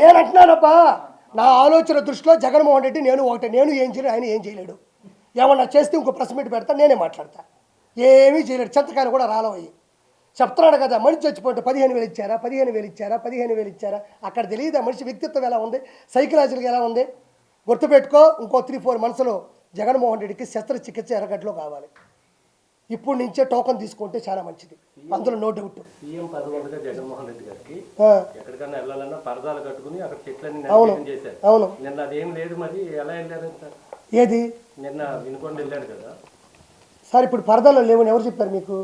నేను అంటున్నానప్పా, నా ఆలోచన దృష్టిలో జగన్మోహన్ రెడ్డి నేను ఒకటే, నేను ఏం చేయలేడు, ఆయన ఏం చేయలేడు. ఏమన్నా చేస్తే ఇంకో ప్రెస్ మీట్ పెడతా, నేనే మాట్లాడతా. ఏమీ చేయలేడు, చెత్తకాయలు కూడా రాలవయ్యి. చెప్తున్నాడు కదా, మనిషి చచ్చిపోతే 15,000 ఇచ్చారా, 15,000 ఇచ్చారా, 15,000 ఇచ్చారా, అక్కడ తెలియదు ఆ మనిషి వ్యక్తిత్వం ఎలా ఉంది, సైకలాజికల్గా ఎలా ఉంది. గుర్తుపెట్టుకో, ఇంకో 3-4 మంత్స్లో జగన్మోహన్ రెడ్డికి శస్త్రచికిత్స ఎర్రగడ్డలో కావాలి. ఇప్పుడు నుంచే టోకన్ తీసుకుంటే చాలా మంచిది, అందులో నో డౌట్. సీఎం పదవిగా జగన్మోహన్ రెడ్డి గారికి ఎక్కడికైనా వెళ్ళాలన్నా పరదాలు కట్టుకుని అక్కడ చెట్లన్నీ చేశారు. అవును, నిన్న అదేం లేదు, మరి ఎలా వెళ్ళారు సార్? ఏది నిన్న వినుకొని వెళ్ళారు కదా సార్. ఇప్పుడు పరదాల్లో లేవని ఎవరు చెప్పారు మీకు?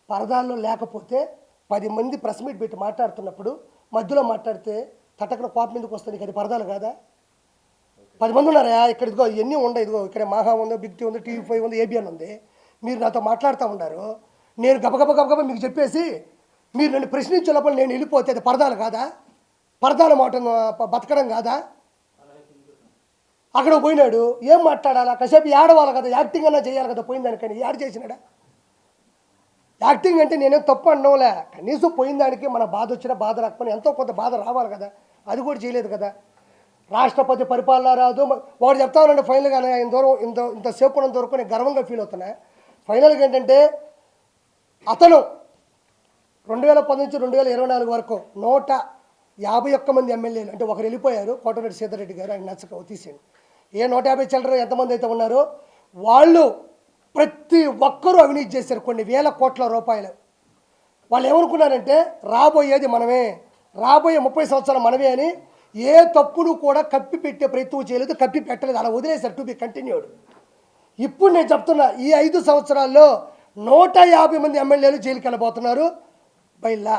పరదాల్లో లేకపోతే 10 మంది ప్రెస్ మీట్ పెట్టి మాట్లాడుతున్నప్పుడు మధ్యలో మాట్లాడితే తటకన కోపం ఎందుకు వస్తుంది? నీకు అది పరదాలు కాదా? 10 మంది ఉన్నారా ఇక్కడ? ఇదిగో ఇవన్నీ ఉన్నాయి, ఇదిగో ఇక్కడ మహా ఉంది, బిగ్ టీ ఉంది, TV5 ఉంది, ABN ఉంది. మీరు నాతో మాట్లాడుతూ ఉన్నారు, నేను గబగబ మీకు చెప్పేసి మీరు నన్ను ప్రశ్నించే లోపల నేను వెళ్ళిపోతే అది పరదాలు కాదా? పరదాల మాట బతకడం కాదా? అక్కడ పోయినాడు, ఏం మాట్లాడాలా? కాసేపు ఏడవాలి కదా, యాక్టింగ్ అన్నా చేయాలి కదా. పోయిన దానికని యాడ్ చేసినాడా? యాక్టింగ్ అంటే నేనేం తప్పు అన్నోలే, కనీసం పోయిన దానికి మన బాధ వచ్చినా బాధ రాకపోయినా ఎంతో కొంత బాధ రావాలి కదా. అది కూడా చేయలేదు కదా. రాష్ట్రపతి పరిపాలన రాదు వాడు చెప్తా ఉన్నాడు. ఫైనల్గా ఆయన దూరం ఇంతసేపు ఉన్నంత వరకు నేను గర్వంగా ఫీల్ అవుతున్నా. ఫైనల్గా ఏంటంటే అతను 2010 నుంచి 2024 వరకు 151 మంది ఎమ్మెల్యేలు, అంటే ఒకరు వెళ్ళిపోయారు, కోటరెడ్డి సీతారెడ్డి గారు, ఆయన నచ్చక తీసేయండి. 150 చిల్లర ఎంతమంది అయితే ఉన్నారో వాళ్ళు ప్రతి ఒక్కరూ అవినీతి చేశారు, కొన్ని వేల కోట్ల రూపాయలు. వాళ్ళు ఏమనుకున్నారంటే రాబోయేది మనమే, రాబోయే 30 సంవత్సరాలు మనమే అని ఏ తప్పును కూడా కప్పి పెట్టే ప్రయత్నం చేయలేదు, కప్పి పెట్టలేదు, అలా వదిలేశారు. To be continued. ఇప్పుడు నేను చెప్తున్నా, ఈ 5 సంవత్సరాల్లో 150 మంది ఎమ్మెల్యేలు జైలుకి వెళ్ళబోతున్నారు బై లా.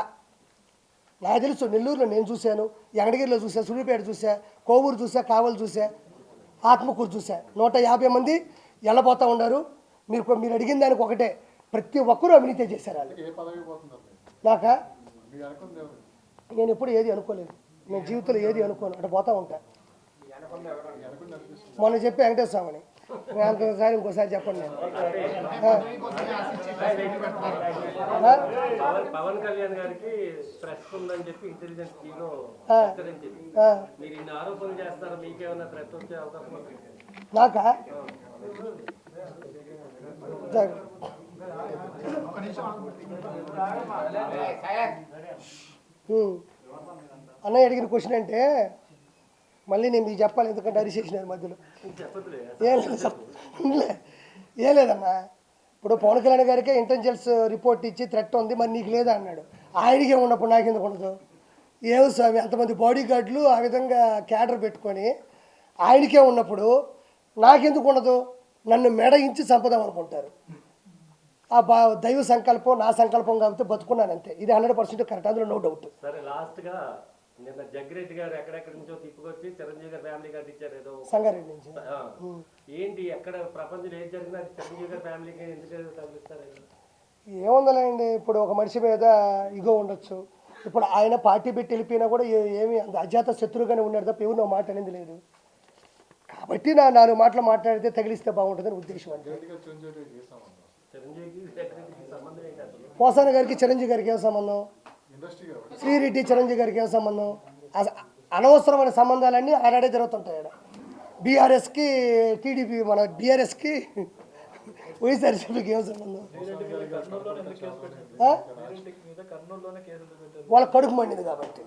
నాకు తెలుసు, నెల్లూరులో నేను చూశాను, యంగడగిరిలో చూసా, సూర్యాపేట చూసా, కోవూరు చూసా, కావలి చూసా, ఆత్మకూరు చూసా. 150 మంది వెళ్ళబోతూ ఉన్నారు. మీరు అడిగిన దానికి ఒకటే, ప్రతి ఒక్కరూ అవినీతి చేశారు వాళ్ళు. నాకా నేను ఎప్పుడు ఏది అనుకోలేదు, నేను జీవితంలో ఏది అనుకోను, అటు పోతూ ఉంటా. మొన్న చెప్పి వెంకటేశ్వర స్వామిని అంతసారి ఇంకోసారి చెప్పండి. నేను పవన్ కళ్యాణ్ గారికి ప్రెస్ ఉందని చెప్పి ఇంటెలిజెన్స్ టీలో మీరు ఇన్ని ఆరోపణలు చేస్తారా, మీకేమైనా ప్రెస్ వచ్చే అవకాశం ఉంది? నాకా అన్నయ్య అడిగిన క్వశ్చన్ అంటే మళ్ళీ నేను మీకు చెప్పాలి, ఎందుకంటే అరిచేసినారు మధ్యలో. ఏం లేదన్నా, ఇప్పుడు పవన్ కళ్యాణ్ గారికి ఇంటెలిజెన్స్ రిపోర్ట్ ఇచ్చి థ్రెట్ ఉంది, మరి నీకు లేదా అన్నాడు. ఆయనకే ఉన్నప్పుడు నాకు ఎందుకు ఉండదు? ఏమి స్వామి, అంతమంది బాడీ గార్డులు ఆ విధంగా క్యాడర్ పెట్టుకొని ఆయనకే ఉన్నప్పుడు నాకెందుకు ఉండదు? నన్ను మెడయించి చంపుదాం అనుకుంటారు. ఆ దైవ సంకల్పం నా సంకల్పం కాబట్టి బతుకున్నాను అంతే. ఇది 100% కరెక్ట్, అందులో నో డౌట్. సరే, లాస్ట్గా నిన్న జగ్గిరెడ్డి గారు ఎక్కడెక్కడి నుంచో తిప్పుకొచ్చి చిరంజీవి గారి ఫ్యామిలీ గారు ఇచ్చారు, ఏదో సంగారెడ్డి నుంచి. ఏంటి ఎక్కడ ప్రపంచంలో ఏది జరిగినా చిరంజీవి గారి ఫ్యామిలీకి ఎందుకు తగ్గిస్తారు? ఏముందలేండి, ఇప్పుడు ఒక మనిషి మీద ఇగో ఉండొచ్చు. ఇప్పుడు ఆయన పార్టీ పెట్టి వెళ్ళిపోయినా కూడా ఏమి అంత అజాత శత్రువుగానే ఉన్నాడు తప్ప ఎవరు నా మాట అనేది లేదు. కాబట్టి నా 4 మాటలు మాట్లాడితే తగిలిస్తే బాగుంటుందని ఉద్దేశం. అంటే పోసాన గారికి చిరంజీవి గారికి ఏం సంబంధం? శ్రీరెడ్డి చిరంజీవి గారికి ఏం సంబంధం? అనవసరమైన సంబంధాలన్నీ ఆడాడే జరుగుతుంటాయి. ఆడ బీఆర్ఎస్కి టీడీపీ, మన బీఆర్ఎస్కి వైఎస్ఆర్సీపీకి ఏం సంబంధం? వాళ్ళ కడుపు మండింది కాబట్టి.